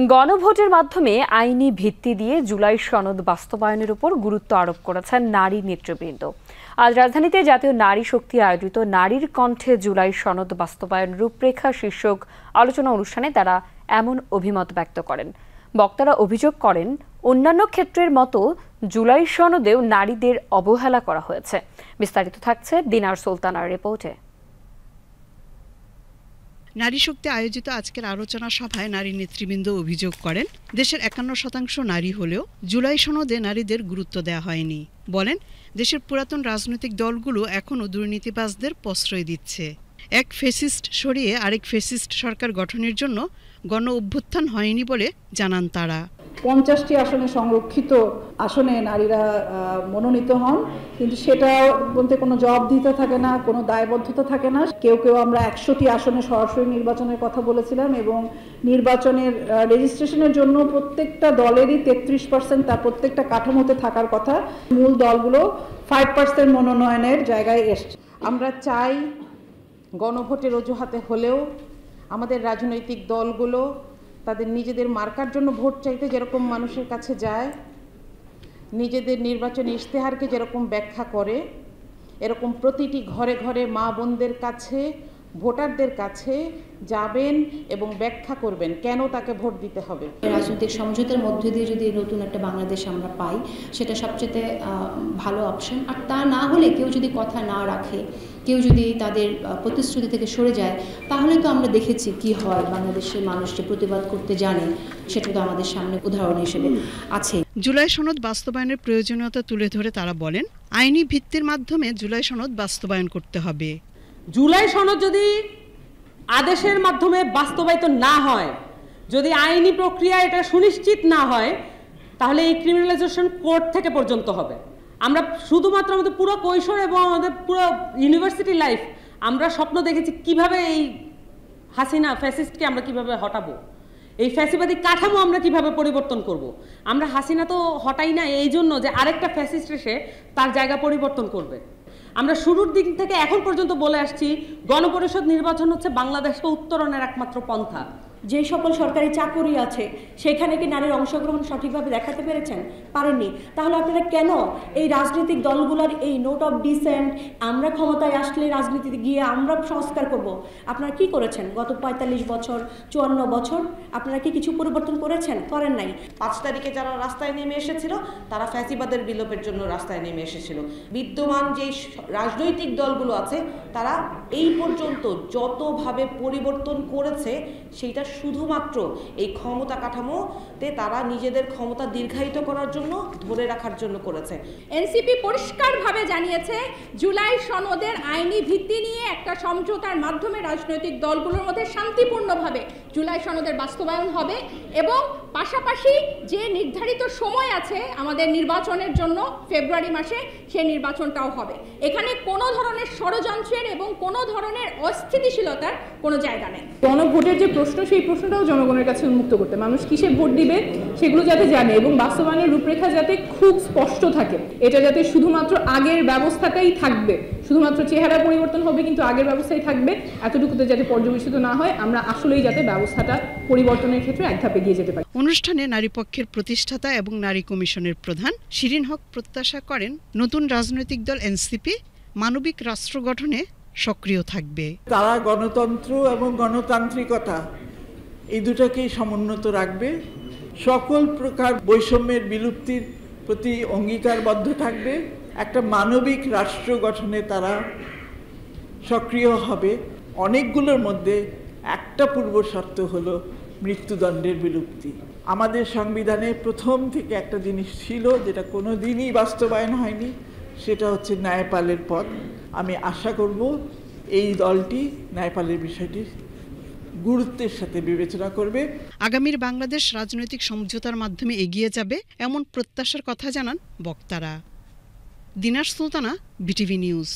গণভোটের মাধ্যমে আইনি ভিত্তি দিয়ে জুলাই সনদ বাস্তবায়নের উপর গুরুত্ব আরোপ করেছেন নারী নেতৃবৃন্দ। আজ রাজধানীতে জাতীয় নারী শক্তি আয়োজিত নারীর কণ্ঠে জুলাই সনদ বাস্তবায়ন রূপরেখা শীর্ষক আলোচনা অনুষ্ঠানে তারা এমন অভিমত ব্যক্ত করেন। বক্তারা অভিযোগ করেন, অন্যান্য ক্ষেত্রের মতো জুলাই সনদেও নারীদের অবহেলা করা হয়েছে। বিস্তারিত থাকছে দিনার সুলতানার রিপোর্টে। নারী শক্তি আয়োজিত আজকের আলোচনা সভায় নারী নেতৃবৃন্দ অভিযোগ করেন, দেশের 51% নারী হলেও জুলাই সনদে নারীদের গুরুত্ব দেওয়া হয়নি। বলেন, দেশের পুরাতন রাজনৈতিক দলগুলো এখনও দুর্নীতিবাজদের প্রশ্রয় দিচ্ছে। এক ফ্যাসিস্ট সরিয়ে আরেক ফ্যাসিস্ট সরকার গঠনের জন্য গণ অভ্যুত্থান হয়নি বলে জানান তারা। 50টি আসনে সংরক্ষিত আসনে নারীরা মনোনীত হন, কিন্তু সেটা বলতে কোনো জবাবদিহিতা থাকে না, কোনো দায়বদ্ধতা থাকে না। কেউ কেউ আমরা 100টি আসনে সরাসরি নির্বাচনের কথা বলেছিলাম এবং নির্বাচনের রেজিস্ট্রেশনের জন্য প্রত্যেকটা দলেরই 33% তার প্রত্যেকটা কাঠামোতে থাকার কথা। মূল দলগুলো 5% মনোনয়নের জায়গায় এসছে। আমরা চাই গণভোটের অজুহাতে হলেও আমাদের রাজনৈতিক দলগুলো তাদের নিজেদের মার্কার জন্য ভোট চাইতে যেরকম মানুষের কাছে যায়, নিজেদের নির্বাচনী ইশতেহারকে যেরকম ব্যাখ্যা করে, এরকম প্রতিটি ঘরে ঘরে মা বোনদের কাছে, ভোটারদের কাছে যাবেন এবং ব্যাখ্যা করবেন কেন তাকে ভোট দিতে হবে। রাজনৈতিক সমঝোতার মধ্যে দিয়ে যদি নতুন একটা বাংলাদেশ আমরা পাই, সেটা সবচেয়ে ভালো অপশন। আর তা না হলে কেউ যদি কথা না রাখে, কেউ যদি তাদের প্রতিশ্রুতি থেকে সরে যায়, তাহলে তো আমরা দেখেছি কি হয়। বাংলাদেশের মানুষ যে প্রতিবাদ করতে জানে, সেটা তো আমাদের সামনে উদাহরণ হিসেবে আছে। জুলাই সনদ বাস্তবায়নের প্রয়োজনীয়তা তুলে ধরে তারা বলেন, আইনি ভিত্তির মাধ্যমে জুলাই সনদ বাস্তবায়ন করতে হবে। জুলাই সনদ যদি আদেশের মাধ্যমে বাস্তবায়িত না হয়, যদি আইনি প্রক্রিয়া এটা সুনিশ্চিত না হয়, তাহলে এই ক্রিমিনালাইজেশন কোর্ট থেকে পর্যন্ত হবে। আমরা শুধুমাত্র আমাদের পুরো কৈশোর এবং আমাদের পুরো ইউনিভার্সিটি লাইফ আমরা স্বপ্ন দেখেছি কিভাবে এই হাসিনা ফ্যাসিস্টকে আমরা কিভাবে হটাবো, এই ফ্যাসিবাদী কাঠামো আমরা কিভাবে পরিবর্তন করব। আমরা হাসিনা তো হটাই না এই জন্য যে আরেকটা ফ্যাসিস্ট এসে তার জায়গা পরিবর্তন করবে। আমরা শুরুর দিক থেকে এখন পর্যন্ত বলে আসছি, গণপরিষদ নির্বাচন হচ্ছে বাংলাদেশকে উত্তরণের একমাত্র পন্থা। যে সকল সরকারি চাকরি আছে সেখানে কি নারীর অংশগ্রহণ সঠিকভাবে দেখাতে পেরেছেন? পারেননি। তাহলে আপনারা কেন এই রাজনৈতিক দলগুলোর এই নোট অফ ডিসেন্ট, আমরা ক্ষমতায় আসলে রাজনীতিতে গিয়ে আমরা সংস্কার করব, আপনারা কি করেছেন? গত 45 বছর 54 বছর আপনারা কি কিছু পরিবর্তন করেছেন? করেন নাই। 5 তারিখে যারা রাস্তায় নেমে এসেছিল তারা ফ্যাসিবাদের বিলোপের জন্য রাস্তায় নেমে এসেছিল। বিদ্যমান যে রাজনৈতিক দলগুলো আছে তারা এই পর্যন্ত যতভাবে পরিবর্তন করেছে সেইটা শুধুমাত্র এই ক্ষমতা কাঠামোতে তারা নিজেদের ক্ষমতা দীর্ঘায়িত করার জন্য, ধরে রাখার জন্য করেছে। এনসিপি পরিষ্কারভাবে জানিয়েছে, জুলাই সনদের আইনি ভিত্তি নিয়ে একটা সমঝোতার মাধ্যমে রাজনৈতিক দলগুলোর মধ্যে শান্তিপূর্ণভাবে জুলাই সনদের বাস্তবায়ন হবে এবং পাশাপাশি যে নির্ধারিত সময় আছে আমাদের নির্বাচনের জন্য ফেব্রুয়ারি মাসে, সেই নির্বাচনটাও হবে। এখানে কোনো ধরনের ষড়যন্ত্রের এবং কোনো ধরনের অস্থিতিশীলতার কোনো জায়গা নেই। গণভোটের যে প্রশ্ন, সেই প্রশ্নটাও জনগণের কাছে উন্মুক্ত করতে, মানুষ কিসে ভোট দিবে সেগুলো যাতে জানে এবং বাস্তবায়নের রূপরেখা যাতে খুব স্পষ্ট থাকে। এটা যাতে শুধুমাত্র আগের ব্যবস্থাটাই থাকবে, শুধুমাত্র চেহারা পরিবর্তন হবে কিন্তু আগের ব্যবস্থাই থাকবে, এতটুকুতে যাতে পর্যবেসিত না হয়। আমরা আসলেই যাতে ব্যবস্থাটা পরিবর্তনের ক্ষেত্রে এক ধাপে এগিয়ে যেতে পারি। অনুষ্ঠানে নারী পক্ষের প্রতিষ্ঠাতা এবং নারী কমিশনের প্রধান শিরিন হক প্রত্যাশা করেন, নতুন রাজনৈতিক দল এনসিপি মানবিক রাষ্ট্র গঠনে সক্রিয় থাকবে। তারা গণতন্ত্র এবং গণতান্ত্রিকতা এই দুটাকেই সমুন্নত রাখবে, সকল প্রকার বৈষম্যের বিলুপ্তির প্রতি অঙ্গীকারবদ্ধ থাকবে, একটা মানবিক রাষ্ট্র গঠনে তারা সক্রিয় হবে। অনেকগুলোর মধ্যে একটা পূর্ব শর্ত হলো মৃত্যুদণ্ডের বিলুপ্তি। আমাদের সংবিধানে প্রথম থেকে একটা জিনিস ছিল যেটা কোনো দিনই বাস্তবায়ন হয়নি, সেটা হচ্ছে ন্যায়পালের পথ। আমি আশা করব এই দলটি ন্যায়পালের বিষয়টি গুরুত্বের সাথে বিবেচনা করবে। আগামীর বাংলাদেশ রাজনৈতিক সমঝোতার মাধ্যমে এগিয়ে যাবে এমন প্রত্যাশার কথা জানান বক্তারা। দিনার সুলতানা, বিটিভি নিউজ।